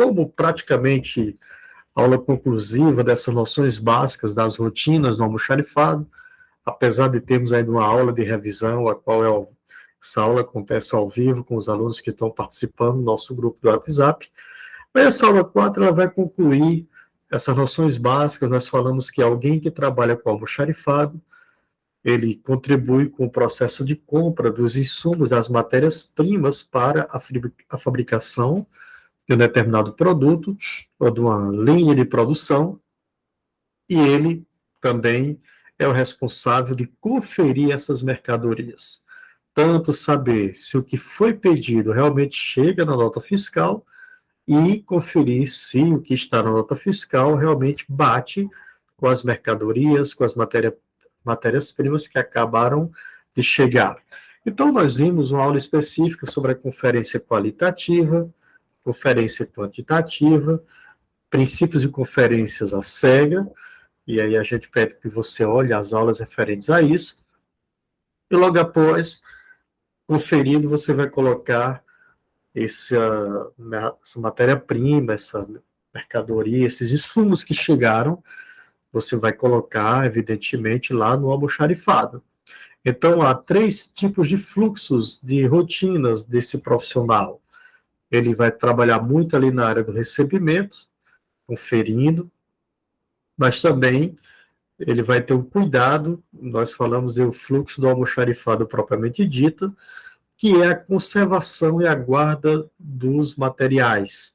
como praticamente aula conclusiva dessas noções básicas das rotinas do almoxarifado, apesar de termos ainda uma aula de revisão, a qual essa aula acontece ao vivo com os alunos que estão participando do nosso grupo do WhatsApp. Mas essa aula 4 ela vai concluir essas noções básicas. Nós falamos que alguém que trabalha com almoxarifado, ele contribui com o processo de compra dos insumos, das matérias-primas para a fabricação de um determinado produto ou de uma linha de produção, e ele também é o responsável de conferir essas mercadorias. Tanto saber se o que foi pedido realmente chega na nota fiscal e conferir se o que está na nota fiscal realmente bate com as mercadorias, com as matérias-primas que acabaram de chegar. Então, nós vimos uma aula específica sobre a conferência qualitativa, conferência quantitativa, princípios de conferências à cega, e aí a gente pede que você olhe as aulas referentes a isso, e logo após, conferindo, você vai colocar essa matéria-prima, essa mercadoria, esses insumos que chegaram, você vai colocar, evidentemente, lá no almoxarifado. Então, há 3 tipos de fluxos de rotinas desse profissional. Ele vai trabalhar muito ali na área do recebimento, conferindo, mas também ele vai ter um cuidado, nós falamos do fluxo do almoxarifado propriamente dito, que é a conservação e a guarda dos materiais.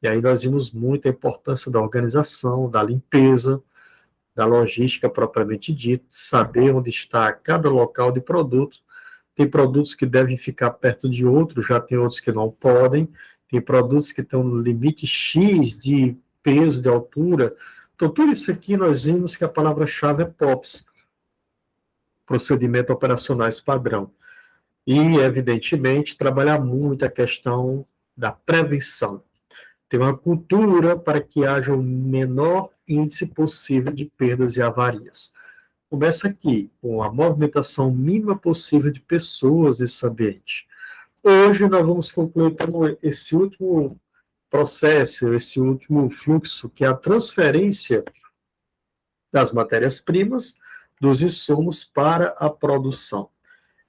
E aí nós vimos muito a importância da organização, da limpeza, da logística propriamente dita, saber onde está cada local de produto. Tem produtos que devem ficar perto de outros, já tem outros que não podem, tem produtos que estão no limite X de peso, de altura. Então, tudo isso aqui nós vimos que a palavra-chave é POPs, procedimento operacionais padrão. E, evidentemente, trabalhar muito a questão da prevenção. Ter uma cultura para que haja o menor índice possível de perdas e avarias. Começa aqui, com a movimentação mínima possível de pessoas nesse ambiente. Hoje nós vamos concluir então, esse último processo, esse último fluxo, que é a transferência das matérias-primas, dos insumos para a produção.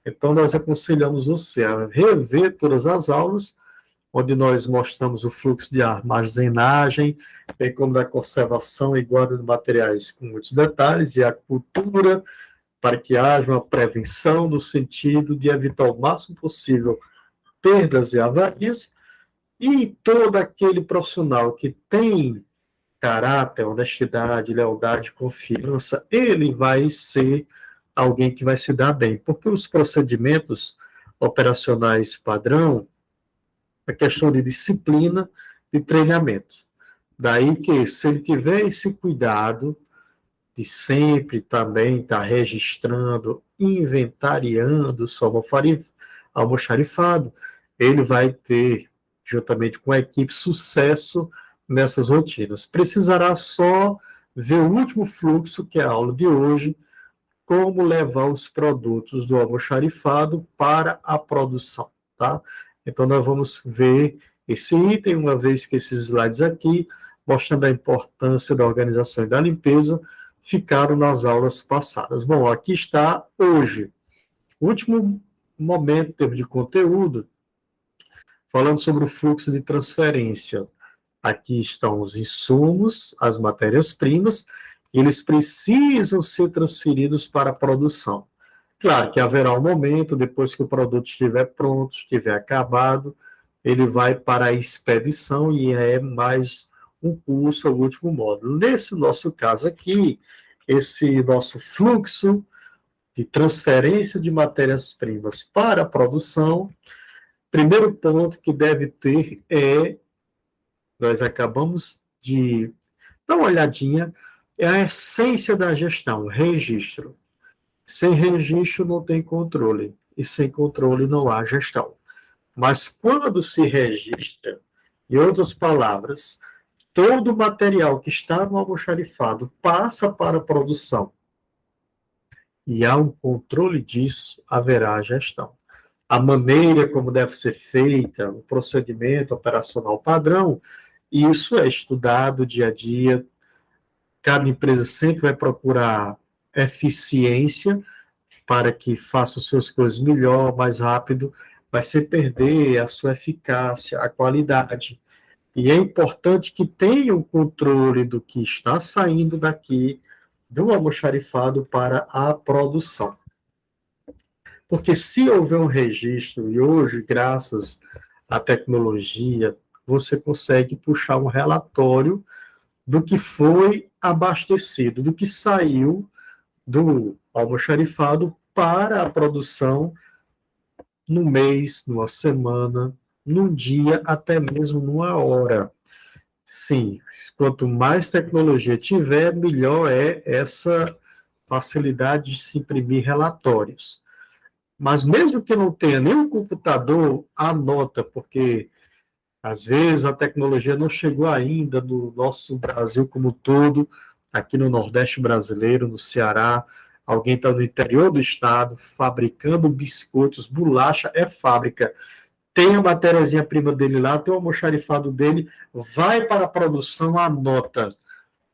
Então, nós aconselhamos você a rever todas as aulas, onde nós mostramos o fluxo de armazenagem, bem como da conservação e guarda de materiais com muitos detalhes, e a cultura para que haja uma prevenção no sentido de evitar o máximo possível perdas e avarias, e todo aquele profissional que tem caráter, honestidade, lealdade, confiança, ele vai ser alguém que vai se dar bem, porque os procedimentos operacionais padrão, a questão de disciplina e treinamento. Daí que, se ele tiver esse cuidado de sempre também estar registrando, inventariando o seu almoxarifado, ele vai ter, juntamente com a equipe, sucesso nessas rotinas. Precisará só ver o último fluxo, que é a aula de hoje, como levar os produtos do almoxarifado para a produção, tá? Então, nós vamos ver esse item, uma vez que esses slides aqui, mostrando a importância da organização e da limpeza, ficaram nas aulas passadas. Bom, aqui está hoje, o último momento em termos de conteúdo, falando sobre o fluxo de transferência. Aqui estão os insumos, as matérias-primas, eles precisam ser transferidos para a produção. Claro que haverá um momento, depois que o produto estiver pronto, estiver acabado, ele vai para a expedição e é mais um curso, o último módulo. Nesse nosso caso aqui, esse nosso fluxo de transferência de matérias-primas para a produção, primeiro ponto que deve ter é, nós acabamos de dar uma olhadinha, é a essência da gestão, registro. Sem registro não tem controle, e sem controle não há gestão. Mas quando se registra, em outras palavras, todo o material que está no almoxarifado passa para a produção, e há um controle disso, haverá gestão. A maneira como deve ser feita, o procedimento operacional padrão, E isso é estudado dia a dia, cada empresa sempre vai procurar eficiência para que faça suas coisas melhor, mais rápido, mas sem perder a sua eficácia, a qualidade. E é importante que tenha o controle do que está saindo daqui do almoxarifado para a produção. Porque se houver um registro, e hoje, graças à tecnologia, você consegue puxar um relatório do que foi abastecido, do que saiu do almoxarifado para a produção no mês, numa semana, num dia, até mesmo numa hora. Sim, quanto mais tecnologia tiver, melhor é essa facilidade de se imprimir relatórios. Mas mesmo que não tenha nenhum computador, anota, porque às vezes a tecnologia não chegou ainda no nosso Brasil como um todo, aqui no Nordeste brasileiro, no Ceará, alguém está no interior do estado fabricando biscoitos, bolacha é fábrica. Tem a matériazinha-prima dele lá, tem o almoxarifado dele, vai para a produção, anota,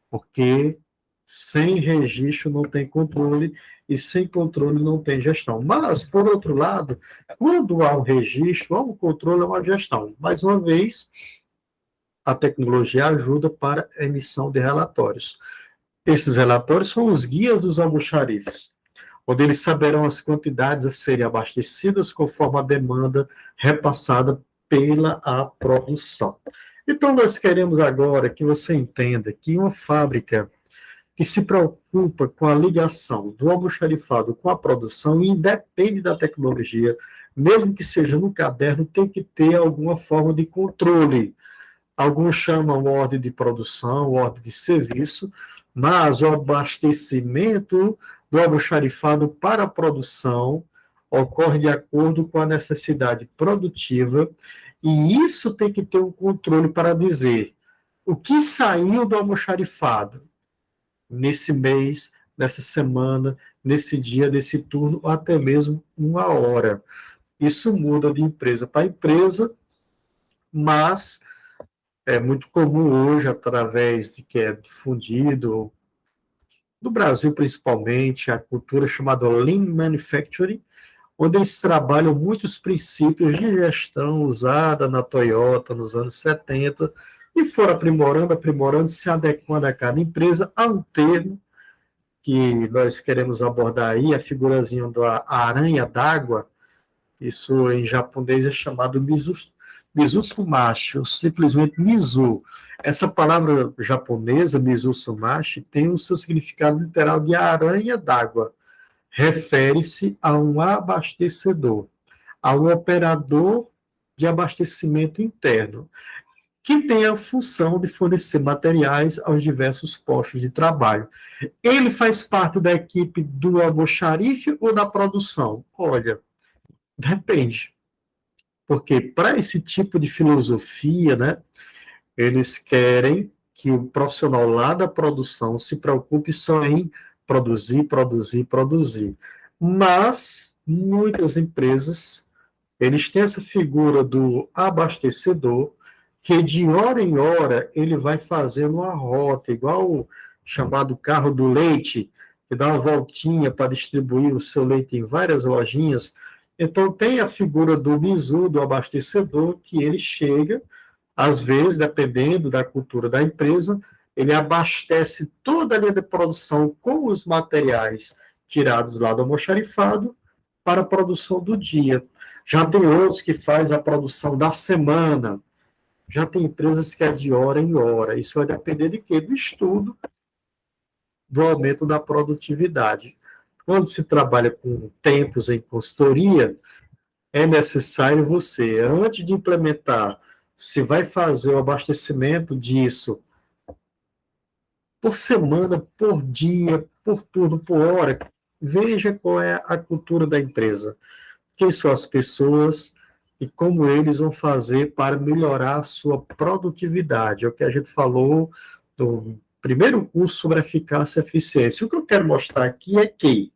porque sem registro não tem controle e sem controle não tem gestão. Mas, por outro lado, quando há um registro, há um controle, há uma gestão. Mais uma vez, a tecnologia ajuda para a emissão de relatórios. Esses relatórios são os guias dos almoxarifes, onde eles saberão as quantidades a serem abastecidas conforme a demanda repassada pela a produção. Então, nós queremos agora que você entenda que uma fábrica que se preocupa com a ligação do almoxarifado com a produção, independe da tecnologia, mesmo que seja no caderno, tem que ter alguma forma de controle. Alguns chamam ordem de produção, ordem de serviço, mas o abastecimento do almoxarifado para a produção ocorre de acordo com a necessidade produtiva, e isso tem que ter um controle para dizer o que saiu do almoxarifado nesse mês, nessa semana, nesse dia, nesse turno, ou até mesmo uma hora. Isso muda de empresa para empresa, mas é muito comum hoje, através de que é difundido, no Brasil principalmente, a cultura chamada Lean Manufacturing, onde eles trabalham muitos princípios de gestão usada na Toyota nos anos 70 e foram aprimorando, aprimorando, se adequando a cada empresa. Há um termo que nós queremos abordar aí, a figurazinha da aranha d'água, isso em japonês é chamado Mizusumashi, ou simplesmente Mizu. Essa palavra japonesa, Mizusumashi, tem o seu significado literal de aranha d'água. Refere-se a um abastecedor, a um operador de abastecimento interno, que tem a função de fornecer materiais aos diversos postos de trabalho. Ele faz parte da equipe do almoxarife ou da produção? Olha, depende. Porque para esse tipo de filosofia, né, eles querem que o profissional lá da produção se preocupe só em produzir, produzir, produzir. Mas muitas empresas, eles têm essa figura do abastecedor, que de hora em hora ele vai fazendo uma rota, igual o chamado carro do leite, que dá uma voltinha para distribuir o seu leite em várias lojinhas. Então, tem a figura do bizu, do abastecedor, que ele chega, às vezes, dependendo da cultura da empresa, ele abastece toda a linha de produção com os materiais tirados lá do almoxarifado para a produção do dia. Já tem outros que faz a produção da semana, já tem empresas que é de hora em hora. Isso vai depender de quê? Do estudo do aumento da produtividade. Quando se trabalha com tempos em consultoria, é necessário você, antes de implementar, se vai fazer o abastecimento disso por semana, por dia, por turno, por hora, veja qual é a cultura da empresa, quem são as pessoas e como eles vão fazer para melhorar a sua produtividade. É o que a gente falou no primeiro curso sobre eficácia e eficiência. O que eu quero mostrar aqui é que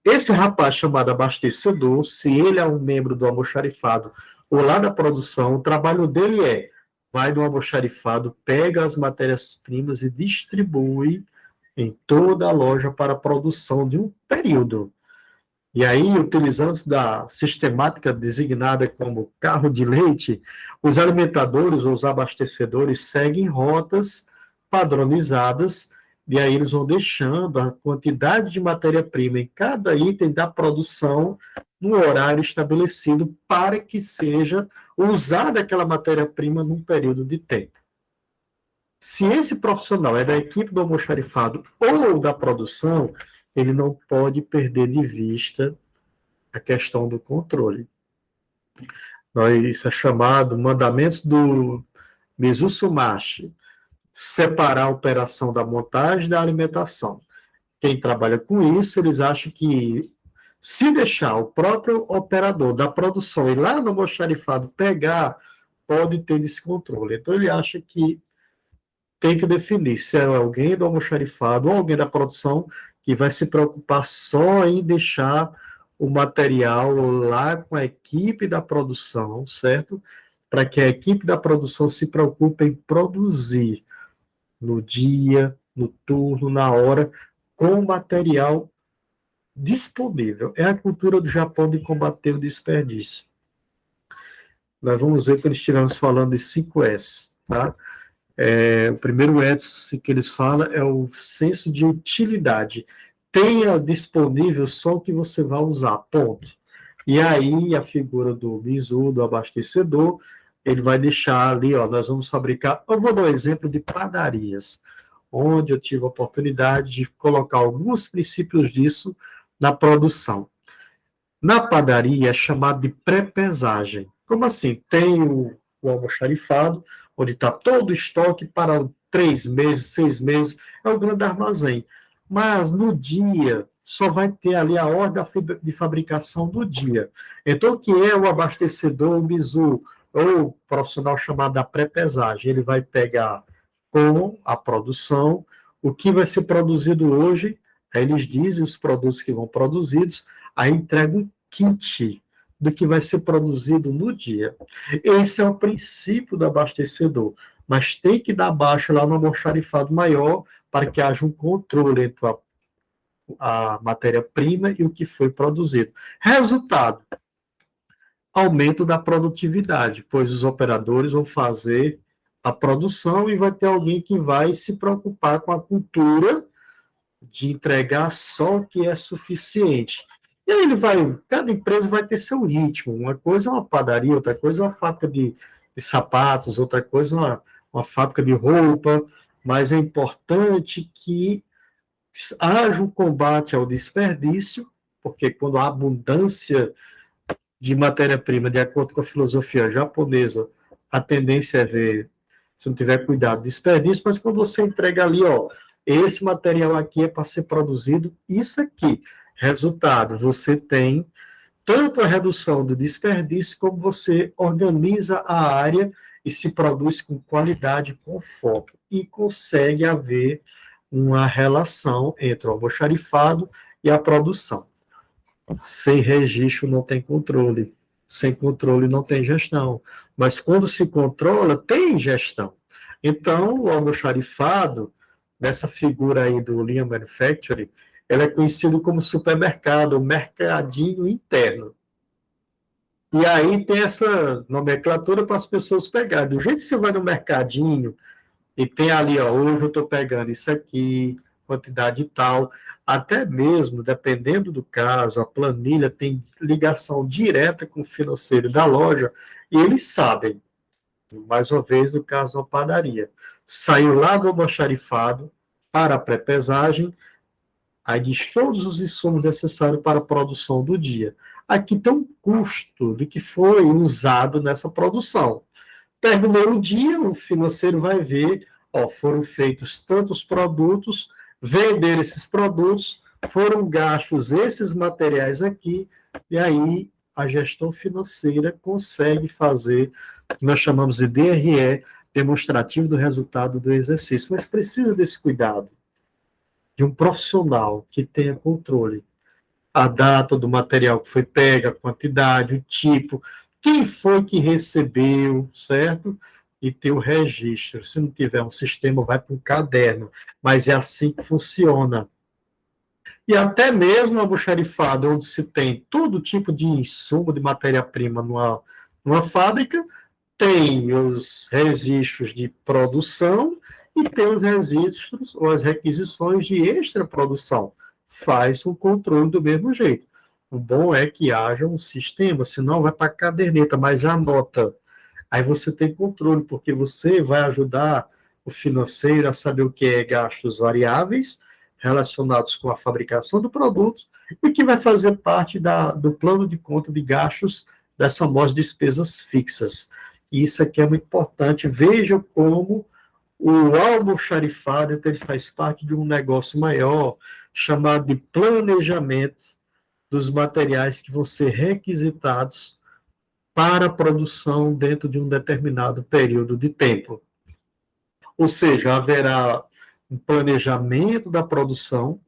esse rapaz chamado abastecedor, se ele é um membro do almoxarifado ou lá da produção, o trabalho dele é vai no almoxarifado, pega as matérias-primas e distribui em toda a loja para a produção de um período. E aí, utilizando da sistemática designada como carro de leite, os alimentadores ou os abastecedores seguem rotas padronizadas, e aí eles vão deixando a quantidade de matéria-prima em cada item da produção no horário estabelecido para que seja usada aquela matéria-prima num período de tempo. Se esse profissional é da equipe do almoxarifado ou da produção, ele não pode perder de vista a questão do controle. Isso é chamado mandamentos do Mizusumashi, separar a operação da montagem da alimentação. Quem trabalha com isso, eles acham que se deixar o próprio operador da produção ir lá no almoxarifado pegar, pode ter descontrole. Então ele acha que tem que definir se é alguém do almoxarifado ou alguém da produção que vai se preocupar só em deixar o material lá com a equipe da produção, certo? Para que a equipe da produção se preocupe em produzir no dia, no turno, na hora, com o material disponível. É a cultura do Japão de combater o desperdício. Nós vamos ver que eles estivemos falando de 5S, tá? O primeiro S que eles falam é o senso de utilidade. Tenha disponível só o que você vai usar, ponto. E aí a figura do bizu, do abastecedor, ele vai deixar ali, ó, nós vamos fabricar, eu vou dar um exemplo de padarias, onde eu tive a oportunidade de colocar alguns princípios disso na produção. Na padaria é chamado de pré-pesagem. Como assim? Tem o almoxarifado, onde está todo o estoque para 3 meses, 6 meses, é o grande armazém. Mas no dia, só vai ter ali a ordem de fabricação do dia. Então, o que é o abastecedor, o bizu, ou o profissional chamado da pré-pesagem? Ele vai pegar com a produção o que vai ser produzido hoje, aí eles dizem os produtos que vão produzidos, aí entrega um kit do que vai ser produzido no dia. Esse é o princípio do abastecedor, mas tem que dar baixa lá no almoxarifado maior para que haja um controle entre a matéria-prima e o que foi produzido. Resultado, aumento da produtividade, pois os operadores vão fazer a produção e vai ter alguém que vai se preocupar com a cultura de entregar só o que é suficiente. E aí cada empresa vai ter seu ritmo. Uma coisa é uma padaria, outra coisa é uma fábrica de sapatos, outra coisa é uma fábrica de roupa, mas é importante que haja um combate ao desperdício, porque quando há abundância de matéria-prima, de acordo com a filosofia japonesa, a tendência é ver, se não tiver cuidado, desperdício, mas quando você entrega ali, ó, esse material aqui é para ser produzido, isso aqui. Resultado, você tem tanto a redução do desperdício, como você organiza a área e se produz com qualidade, com foco. E consegue haver uma relação entre o almoxarifado e a produção. Sem registro não tem controle. Sem controle não tem gestão. Mas quando se controla, tem gestão. Então, o almoxarifado, nessa figura aí do Lean Manufacturing, ele é conhecido como supermercado, o mercadinho interno. E aí tem essa nomenclatura para as pessoas pegarem. Do jeito que você vai no mercadinho e tem ali, ó, hoje eu estou pegando isso aqui, quantidade tal, até mesmo, dependendo do caso, a planilha tem ligação direta com o financeiro da loja, e eles sabem, mais uma vez, no caso da padaria. Saiu lá do almoxarifado para a pré-pesagem, aí diz todos os insumos necessários para a produção do dia. Aqui tem um custo do que foi usado nessa produção. Terminou o dia, o financeiro vai ver, ó, foram feitos tantos produtos, vender esses produtos, foram gastos esses materiais aqui, e aí a gestão financeira consegue fazer o que nós chamamos de DRE, demonstrativo do resultado do exercício, mas precisa desse cuidado de um profissional que tenha controle. A data do material que foi pego, a quantidade, o tipo, quem foi que recebeu, certo? e ter o registro. Se não tiver um sistema, vai para um caderno. Mas é assim que funciona. E até mesmo a almoxarifado, onde se tem todo tipo de insumo, de matéria-prima numa fábrica, tem os registros de produção e tem os registros ou as requisições de extraprodução. Faz o controle do mesmo jeito. O bom é que haja um sistema, senão vai para a caderneta, mas anota. Aí você tem controle, porque você vai ajudar o financeiro a saber o que é gastos variáveis relacionados com a fabricação do produto e que vai fazer parte do plano de conta de gastos das famosas despesas fixas. E isso aqui é muito importante. Veja como o almoxarifado ele faz parte de um negócio maior chamado de planejamento dos materiais que vão ser requisitados para a produção dentro de um determinado período de tempo. Ou seja, haverá um planejamento da produção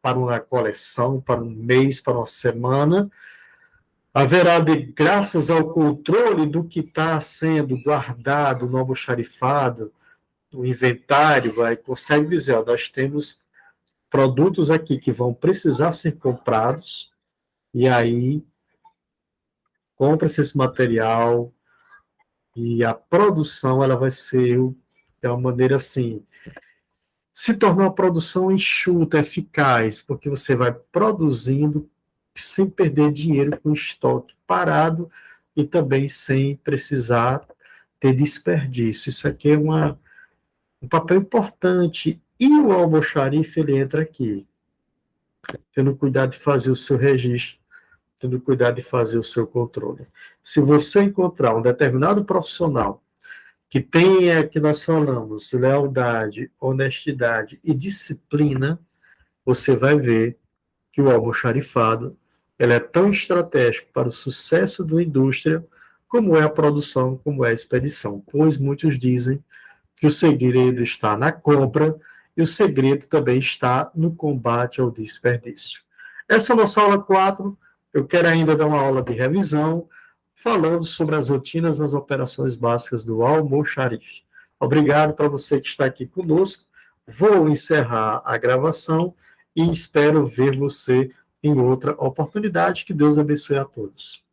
para uma coleção, para um mês, para uma semana. Haverá, graças ao controle do que está sendo guardado no almoxarifado, o inventário consegue dizer, ó, nós temos produtos aqui que vão precisar ser comprados, e aí compra-se esse material, e a produção ela vai ser de uma maneira assim, se tornar uma produção enxuta, eficaz, porque você vai produzindo sem perder dinheiro com estoque parado e também sem precisar ter desperdício. Isso aqui é um papel importante. E o almoxarife, ele entra aqui, tendo cuidado de fazer o seu registro, tendo cuidado de fazer o seu controle. Se você encontrar um determinado profissional que tenha, que nós falamos, lealdade, honestidade e disciplina, você vai ver que o almoxarifado ele é tão estratégico para o sucesso da indústria como é a produção, como é a expedição, pois muitos dizem que o segredo está na compra e o segredo também está no combate ao desperdício. Essa é a nossa aula 4. Eu quero ainda dar uma aula de revisão, falando sobre as rotinas das operações básicas do almoxarife. Obrigado para você que está aqui conosco. Vou encerrar a gravação e espero ver você em outra oportunidade. Que Deus abençoe a todos.